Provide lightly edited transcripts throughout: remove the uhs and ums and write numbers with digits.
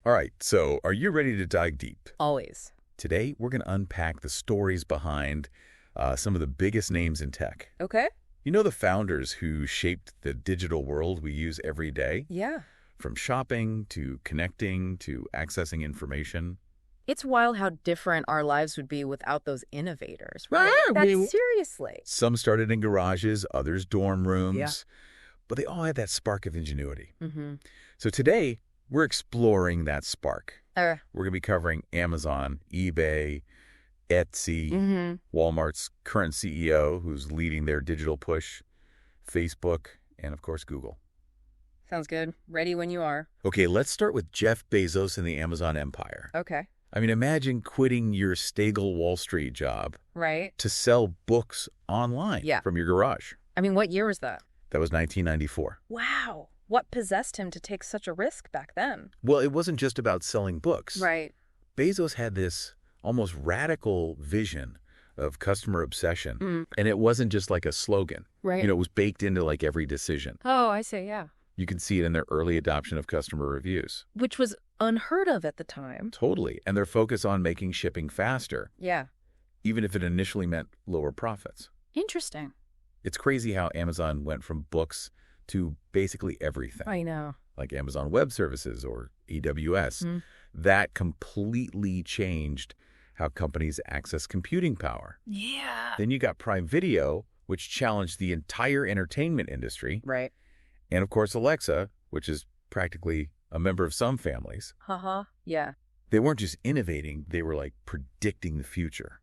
All right, so are you ready to dive deep? Always. Today, we're going to unpack the stories behind some of the biggest names in tech. Okay. You know the founders who shaped the digital world we use every day? Yeah. From shopping to connecting to accessing information. It's wild how different our lives would be without those innovators, right? Ah, That's seriously. Some started in garages, others dorm rooms, but they all had that spark of ingenuity. Mm-hmm. So today, we're exploring that spark. Uh, We're going to be covering Amazon, eBay, Etsy, mm-hmm. Walmart's current CEO, who's leading their digital push, Facebook, and of course, Google. Sounds good. Ready when you are. Okay, let's start with Jeff Bezos and the Amazon empire. Okay. I mean, imagine quitting your stable Wall Street job Right. to sell books online from your garage. I mean, what year was that? That was 1994. Wow. What possessed him to take such a risk back then? Well, it wasn't just about selling books. Right. Bezos had this almost radical vision of customer obsession, and it wasn't just like a slogan. Right. You know, it was baked into like every decision. Oh, I see, yeah. You can see it in their early adoption of customer reviews. Which was unheard of at the time. Totally. And their focus on making shipping faster, Yeah. even if it initially meant lower profits. Interesting. It's crazy how Amazon went from books to basically everything. I know. Like Amazon Web Services or AWS. That completely changed how companies access computing power. Yeah. Then you got Prime Video, which challenged the entire entertainment industry. Right. And of course, Alexa, which is practically a member of some families. Haha. Yeah. They weren't just innovating, they were like predicting the future.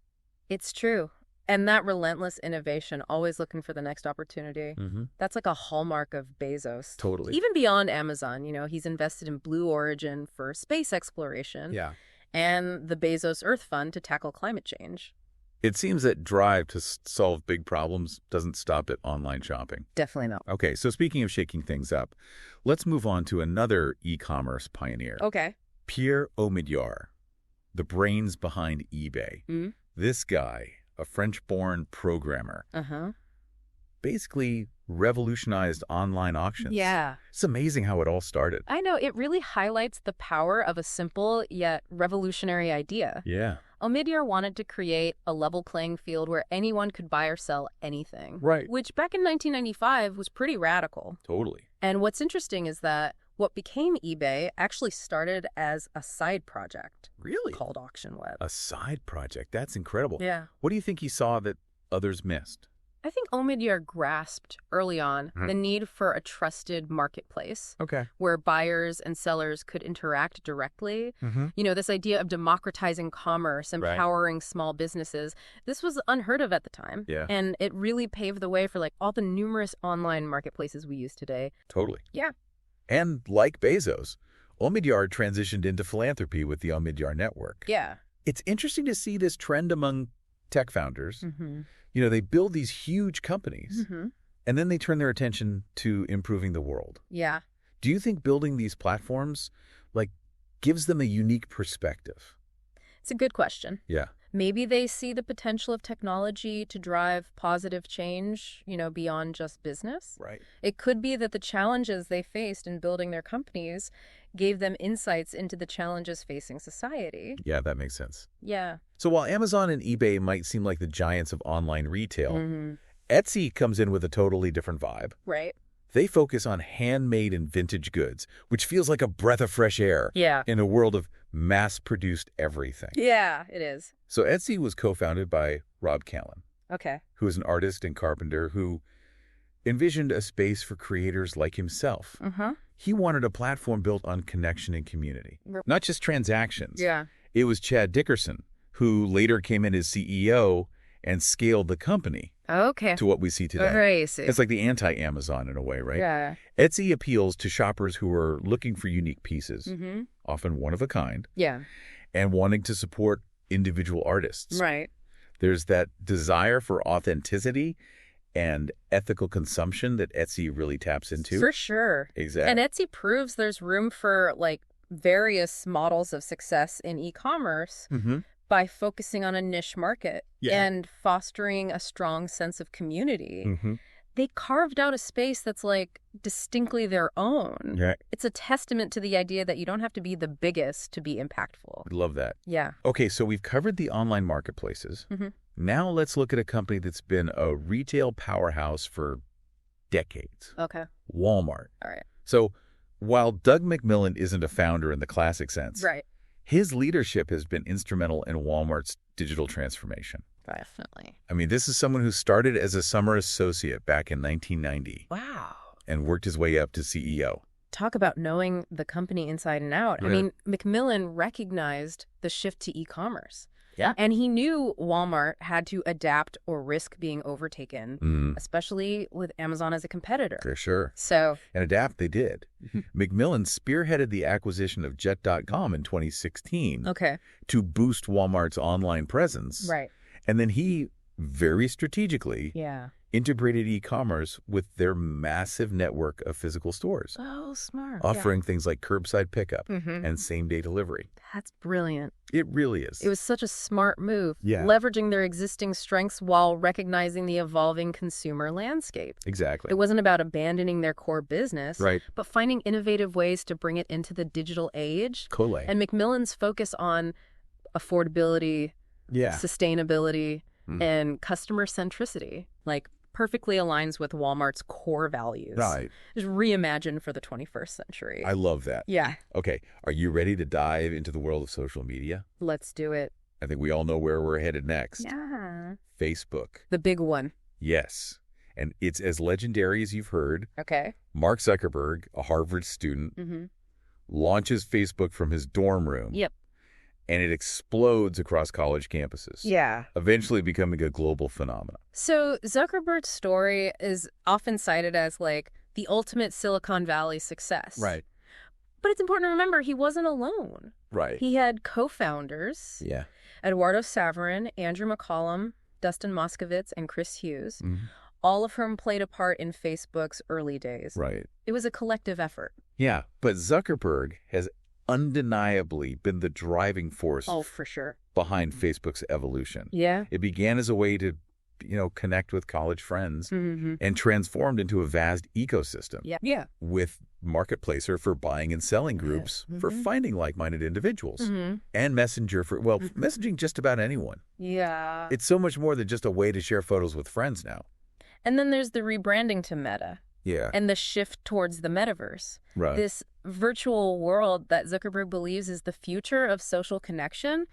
It's true. And that relentless innovation, always looking for the next opportunity, that's like a hallmark of Bezos. Totally. Even beyond Amazon, you know, he's invested in Blue Origin for space exploration. Yeah. And the Bezos Earth Fund to tackle climate change. It seems that drive to solve big problems doesn't stop at online shopping. Definitely not. Okay, so speaking of shaking things up, let's move on to another e-commerce pioneer. Okay. Pierre Omidyar, the brains behind eBay. This guy, a French-born programmer, basically revolutionized online auctions. Yeah. It's amazing how it all started. I know. It really highlights the power of a simple yet revolutionary idea. Yeah. Omidyar wanted to create a level playing field where anyone could buy or sell anything. Right. Which back in 1995 was pretty radical. Totally. And what's interesting is that what became eBay actually started as a side project. Really? Called Auction Web. A side project. That's incredible. Yeah. What do you think he saw that others missed? I think Omidyar grasped early on the need for a trusted marketplace where buyers and sellers could interact directly. You know, this idea of democratizing commerce, empowering small businesses, this was unheard of at the time. Yeah. And it really paved the way for like all the numerous online marketplaces we use today. Totally. Yeah. And like Bezos, Omidyar transitioned into philanthropy with the Omidyar Network. Yeah. It's interesting to see this trend among tech founders. You know, they build these huge companies, and then they turn their attention to improving the world. Yeah. Do you think building these platforms, like, gives them a unique perspective? It's a good question. Yeah. Maybe they see the potential of technology to drive positive change, you know, beyond just business. Right. It could be that the challenges they faced in building their companies gave them insights into the challenges facing society. Yeah, that makes sense. Yeah. So while Amazon and eBay might seem like the giants of online retail, Etsy comes in with a totally different vibe. Right. They focus on handmade and vintage goods, which feels like a breath of fresh air in a world of mass-produced everything. Yeah, it is. So Etsy was co-founded by Rob Callen, Okay. who is an artist and carpenter who envisioned a space for creators like himself. He wanted a platform built on connection and community, not just transactions. Yeah. It was Chad Dickerson, who later came in as CEO and scaled the company Okay. to what we see today. Very see. It's like the anti-Amazon in a way, right? Yeah. Etsy appeals to shoppers who are looking for unique pieces, often one of a kind, Yeah. and wanting to support individual artists. Right. There's that desire for authenticity and ethical consumption that Etsy really taps into. For sure. Exactly. And Etsy proves there's room for like various models of success in e-commerce by focusing on a niche market and fostering a strong sense of community. they carved out a space that's like distinctly their own. Yeah. It's a testament to the idea that you don't have to be the biggest to be impactful. I love that. Yeah. Okay, so we've covered the online marketplaces. Now let's look at a company that's been a retail powerhouse for decades. Okay. Walmart. All right. So while Doug McMillon isn't a founder in the classic sense, Right. his leadership has been instrumental in Walmart's digital transformation. Definitely. I mean, this is someone who started as a summer associate back in 1990 Wow. and worked his way up to CEO. Talk about knowing the company inside and out. Yeah. I mean, McMillon recognized the shift to e-commerce. Yeah. And he knew Walmart had to adapt or risk being overtaken, especially with Amazon as a competitor. For sure. So, And adapt they did. McMillon spearheaded the acquisition of Jet.com in 2016 okay. to boost Walmart's online presence. Right. And then he, very strategically, Yeah. integrated e-commerce with their massive network of physical stores, Oh, smart. offering things like curbside pickup Yeah. and same-day delivery. That's brilliant. It really is. It was such a smart move, Yeah. leveraging their existing strengths while recognizing the evolving consumer landscape. Exactly. It wasn't about abandoning their core business, Right. but finding innovative ways to bring it into the digital age. Colay. And McMillon's focus on affordability, Yeah. sustainability, and customer centricity, like, perfectly aligns with Walmart's core values. Right. Just reimagined for the 21st century. I love that. Yeah. Okay. Are you ready to dive into the world of social media? Let's do it. I think we all know where we're headed next. Yeah. Facebook. The big one. Yes. And it's as legendary as you've heard. Okay. Mark Zuckerberg, a Harvard student, launches Facebook from his dorm room. Yep. And it explodes across college campuses. Yeah. Eventually becoming a global phenomenon. So Zuckerberg's story is often cited as like the ultimate Silicon Valley success. Right. But it's important to remember he wasn't alone. Right. He had co-founders, Yeah. Eduardo Saverin, Andrew McCollum, Dustin Moskovitz, and Chris Hughes, all of whom played a part in Facebook's early days. Right. It was a collective effort. Yeah. But Zuckerberg has undeniably been the driving force For sure. behind Facebook's evolution. Yeah. It began as a way to, connect with college friends and transformed into a vast ecosystem Yeah. with Marketplacer for buying and selling groups for finding like-minded individuals and Messenger for, messaging just about anyone. Yeah. It's so much more than just a way to share photos with friends now. And then there's the rebranding to Meta. Yeah. And the shift towards the metaverse. Right. This virtual world that Zuckerberg believes is the future of social connection.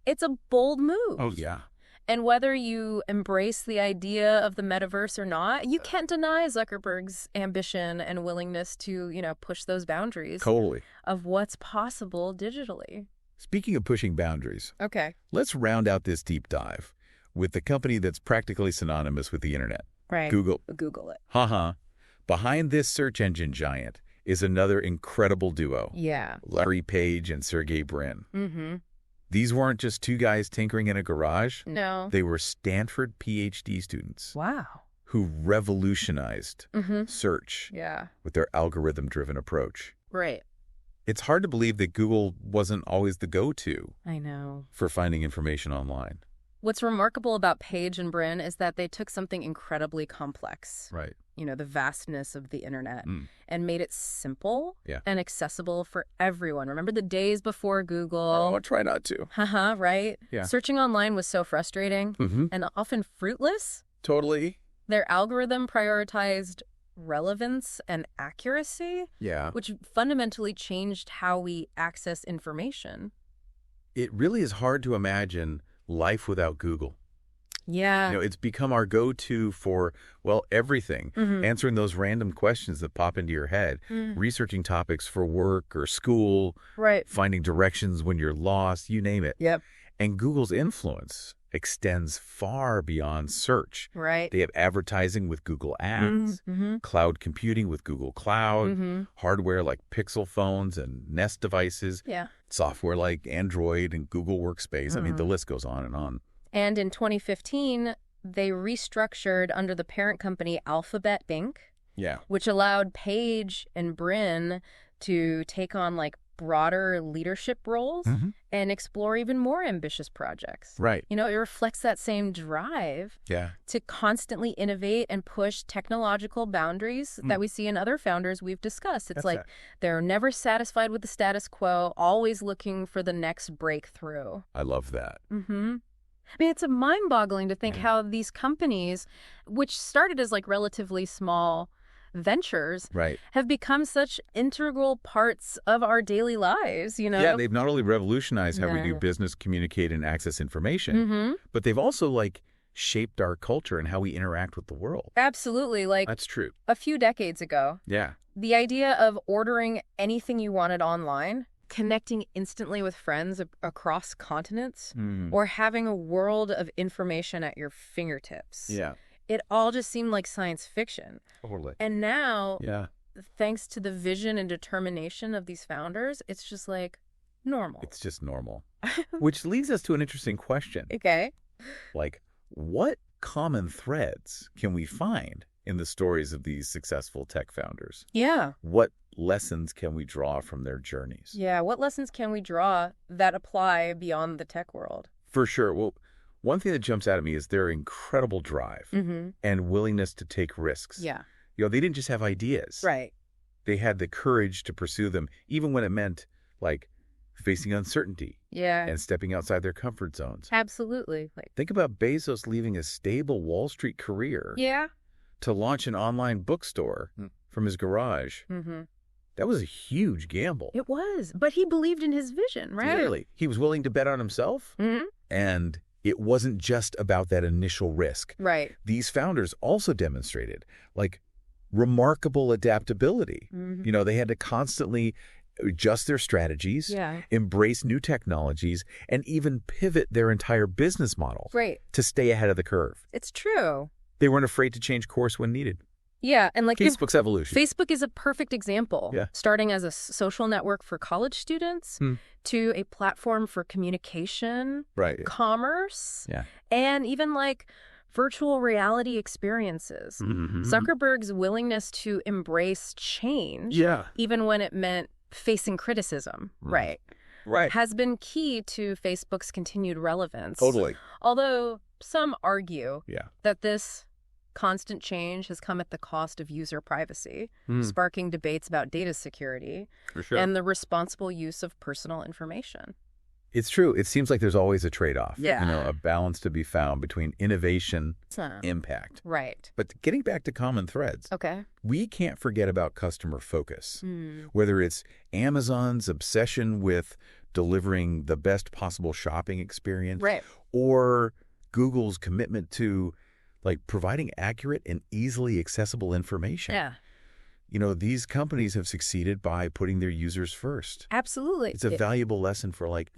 It's a bold move. Oh, yeah. And whether you embrace the idea of the metaverse or not, you can't deny Zuckerberg's ambition and willingness to, push those boundaries Totally. of what's possible digitally. Speaking of pushing boundaries, Okay. let's round out this deep dive with the company that's practically synonymous with the internet. Right. Google. Google it. Behind this search engine giant is another incredible duo. Yeah. Larry Page and Sergey Brin. Mm-hmm. These weren't just two guys tinkering in a garage. No. They were Stanford PhD students Wow. who revolutionized search Yeah. with their algorithm-driven approach. Right. It's hard to believe that Google wasn't always the go-to I know. for finding information online. What's remarkable about Page and Brin is that they took something incredibly complex, Right. the vastness of the internet, and made it simple and accessible for everyone. Remember the days before Google? Oh, try not to. Right? Yeah. Searching online was so frustrating and often fruitless. Totally. Their algorithm prioritized relevance and accuracy, Yeah. which fundamentally changed how we access information. It really is hard to imagine life without Google. Yeah. It's become our go-to for, everything. Answering those random questions that pop into your head, researching topics for work or school, Right. finding directions when you're lost, you name it. Yep. And Google's influence extends far beyond search. Right. They have advertising with Google Ads, cloud computing with Google Cloud, hardware like Pixel phones and Nest devices, Yeah. software like Android and Google Workspace. I mean, the list goes on and on. And in 2015, they restructured under the parent company Alphabet Inc., Yeah. which allowed Page and Brin to take on like broader leadership roles and explore even more ambitious projects. Right. You know, it reflects that same drive to constantly innovate and push technological boundaries that we see in other founders we've discussed. It's like they're never satisfied with the status quo, always looking for the next breakthrough. I love that. I mean, it's mind-boggling to think how these companies, which started as like relatively small ventures, have become such integral parts of our daily lives, you know? Yeah, they've not only revolutionized how we do business, communicate, and access information, but they've also, like, shaped our culture and how we interact with the world. Absolutely. Like, that's true. A few decades ago, the idea of ordering anything you wanted online, connecting instantly with friends across continents, or having a world of information at your fingertips. It all just seemed like science fiction. Totally. And now, thanks to the vision and determination of these founders, it's just like normal. It's just normal. Which leads us to an interesting question. Okay. Like, what common threads can we find in the stories of these successful tech founders? Yeah. What lessons can we draw from their journeys? Yeah, what lessons can we draw that apply beyond the tech world? For sure. Well, one thing that jumps out at me is their incredible drive and willingness to take risks. Yeah. You know, they didn't just have ideas. Right. They had the courage to pursue them, even when it meant, like, facing uncertainty. Yeah. And stepping outside their comfort zones. Absolutely. Like, think about Bezos leaving a stable Wall Street career to launch an online bookstore from his garage. That was a huge gamble. It was. But he believed in his vision, right? Clearly. He was willing to bet on himself. And it wasn't just about that initial risk. Right. These founders also demonstrated, like, remarkable adaptability. You know, they had to constantly adjust their strategies, embrace new technologies, and even pivot their entire business model to stay ahead of the curve. It's true. They weren't afraid to change course when needed. Yeah, and like Facebook's evolution. Facebook is a perfect example. Starting as a social network for college students to a platform for communication, commerce, and even like virtual reality experiences. Zuckerberg's willingness to embrace change, even when it meant facing criticism, has been key to Facebook's continued relevance. Totally. Although some argue that this constant change has come at the cost of user privacy, sparking debates about data security and the responsible use of personal information. It's true. It seems like there's always a trade-off. You know, a balance to be found between innovation, impact. Right. But getting back to common threads, we can't forget about customer focus. Whether it's Amazon's obsession with delivering the best possible shopping experience, or Google's commitment to, like, providing accurate and easily accessible information. You know, these companies have succeeded by putting their users first. Absolutely. It's a valuable lesson for, like,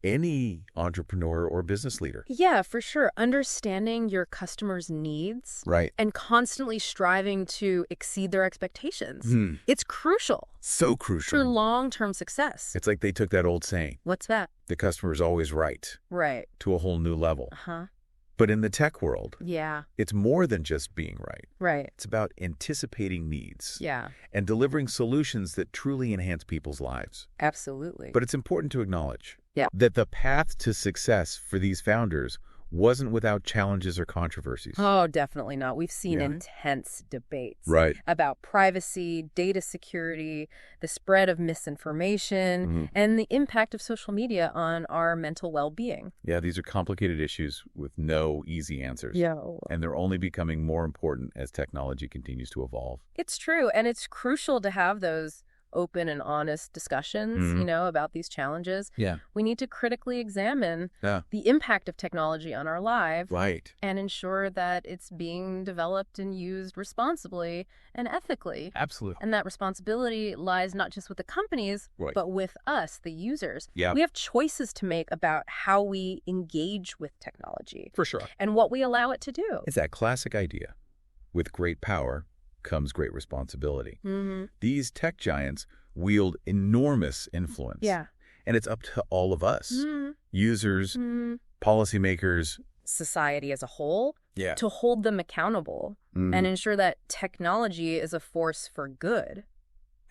any entrepreneur or business leader. Yeah, for sure. Understanding your customers' needs and constantly striving to exceed their expectations. It's crucial. So crucial. For long-term success. It's like they took that old saying. What's that? The customer is always right. To a whole new level. But in the tech world, it's more than just being right. It's about anticipating needs. And delivering solutions that truly enhance people's lives. Absolutely. But it's important to acknowledge that the path to success for these founders wasn't without challenges or controversies. Oh, definitely not. We've seen intense debates about privacy, data security, the spread of misinformation, and the impact of social media on our mental well-being. Yeah, these are complicated issues with no easy answers. And they're only becoming more important as technology continues to evolve. It's true, and it's crucial to have those open and honest discussions, you know, about these challenges. We need to critically examine the impact of technology on our lives and ensure that it's being developed and used responsibly and ethically. Absolutely. And that responsibility lies not just with the companies, but with us, the users. We have choices to make about how we engage with technology. For sure. And what we allow it to do. It's that classic idea. With great power comes great responsibility. These tech giants wield enormous influence. And it's up to all of us, users, policymakers, society as a whole, to hold them accountable and ensure that technology is a force for good,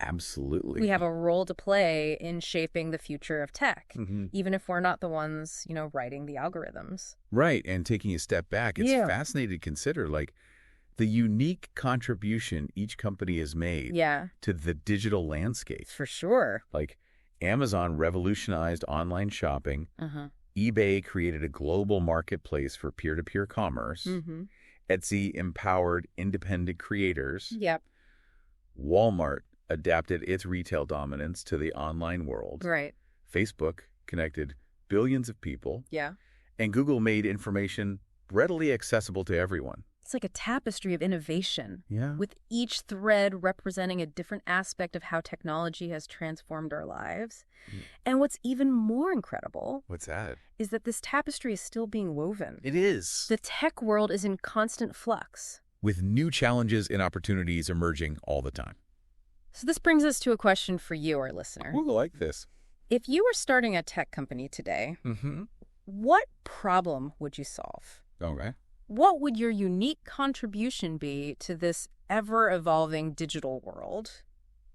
Absolutely. We have a role to play in shaping the future of tech, even if we're not the ones, writing the algorithms. Right. And taking a step back, it's fascinating to consider, like, the unique contribution each company has made to the digital landscape. For sure. Like, Amazon revolutionized online shopping. eBay created a global marketplace for peer-to-peer commerce. Etsy empowered independent creators. Yep. Walmart adapted its retail dominance to the online world. Right. Facebook connected billions of people. Yeah. And Google made information readily accessible to everyone. It's like a tapestry of innovation. Yeah. With each thread representing a different aspect of how technology has transformed our lives. And what's even more incredible... What's that? ...is that this tapestry is still being woven. It is. The tech world is in constant flux. With new challenges and opportunities emerging all the time. So this brings us to a question for you, our listener. We'll like this. If you were starting a tech company today, what problem would you solve? Okay. What would your unique contribution be to this ever-evolving digital world?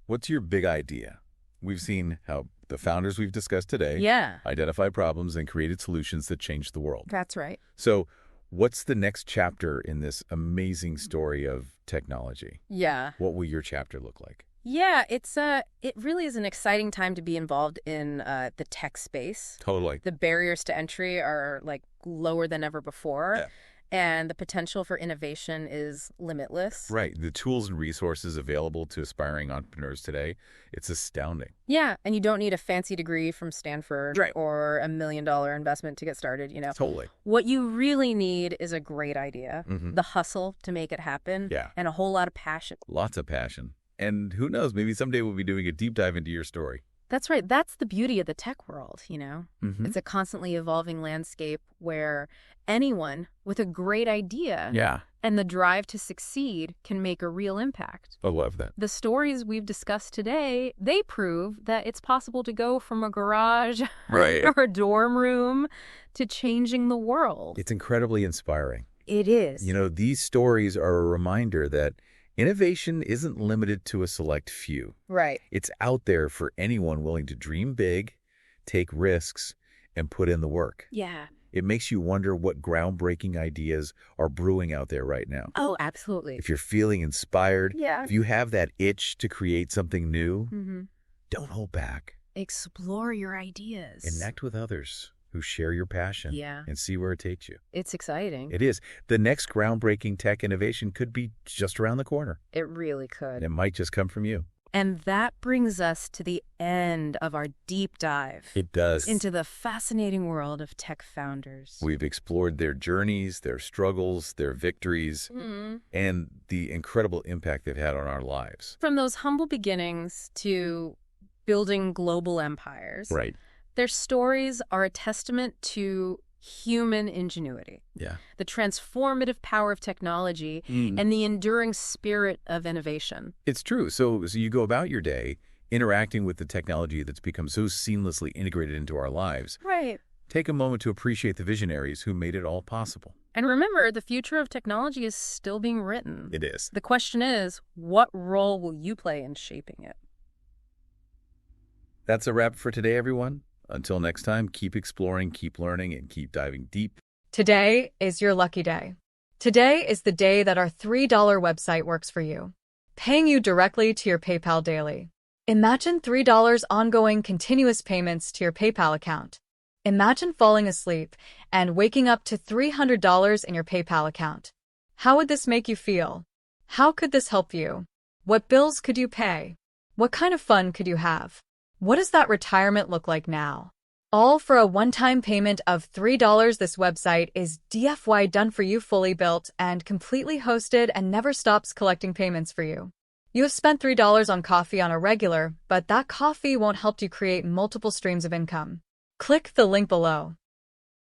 What's your big idea? We've seen how the founders we've discussed today identified problems and created solutions that changed the world. That's right. So what's the next chapter in this amazing story of technology? Yeah. What will your chapter look like? Yeah, it really is an exciting time to be involved in the tech space. Totally. The barriers to entry are like lower than ever before. Yeah. And the potential for innovation is limitless. Right. The tools and resources available to aspiring entrepreneurs today, it's astounding. Yeah. And you don't need a fancy degree from Stanford or $1 million investment to get started, Totally. What you really need is a great idea, the hustle to make it happen, and a whole lot of passion. Lots of passion. And who knows, maybe someday we'll be doing a deep dive into your story. That's right. That's the beauty of the tech world, It's a constantly evolving landscape where anyone with a great idea and the drive to succeed can make a real impact. I love that. The stories we've discussed today, they prove that it's possible to go from a garage or a dorm room to changing the world. It's incredibly inspiring. It is. These stories are a reminder that innovation isn't limited to a select few. Right. It's out there for anyone willing to dream big, take risks, and put in the work. Yeah. It makes you wonder what groundbreaking ideas are brewing out there right now. Oh, absolutely. If you're feeling inspired, if you have that itch to create something new, don't hold back. Explore your ideas. Connect with others who share your passion and see where it takes you. It's exciting. It is. The next groundbreaking tech innovation could be just around the corner. It really could. And it might just come from you. And that brings us to the end of our deep dive. It does. Into the fascinating world of tech founders. We've explored their journeys, their struggles, their victories, and the incredible impact they've had on our lives. From those humble beginnings to building global empires. Right. Their stories are a testament to human ingenuity, the transformative power of technology, and the enduring spirit of innovation. It's true. So you go about your day interacting with the technology that's become so seamlessly integrated into our lives. Right. Take a moment to appreciate the visionaries who made it all possible. And remember, the future of technology is still being written. It is. The question is, what role will you play in shaping it? That's a wrap for today, everyone. Until next time, keep exploring, keep learning, and keep diving deep. Today is your lucky day. Today is the day that our $3 website works for you, paying you directly to your PayPal daily. Imagine $3 ongoing continuous payments to your PayPal account. Imagine falling asleep and waking up to $300 in your PayPal account. How would this make you feel? How could this help you? What bills could you pay? What kind of fun could you have? What does that retirement look like now? All for a one-time payment of $3. This website is DFY done for you, fully built and completely hosted, and never stops collecting payments for you. You have spent $3 on coffee on a regular, but that coffee won't help you create multiple streams of income. Click the link below.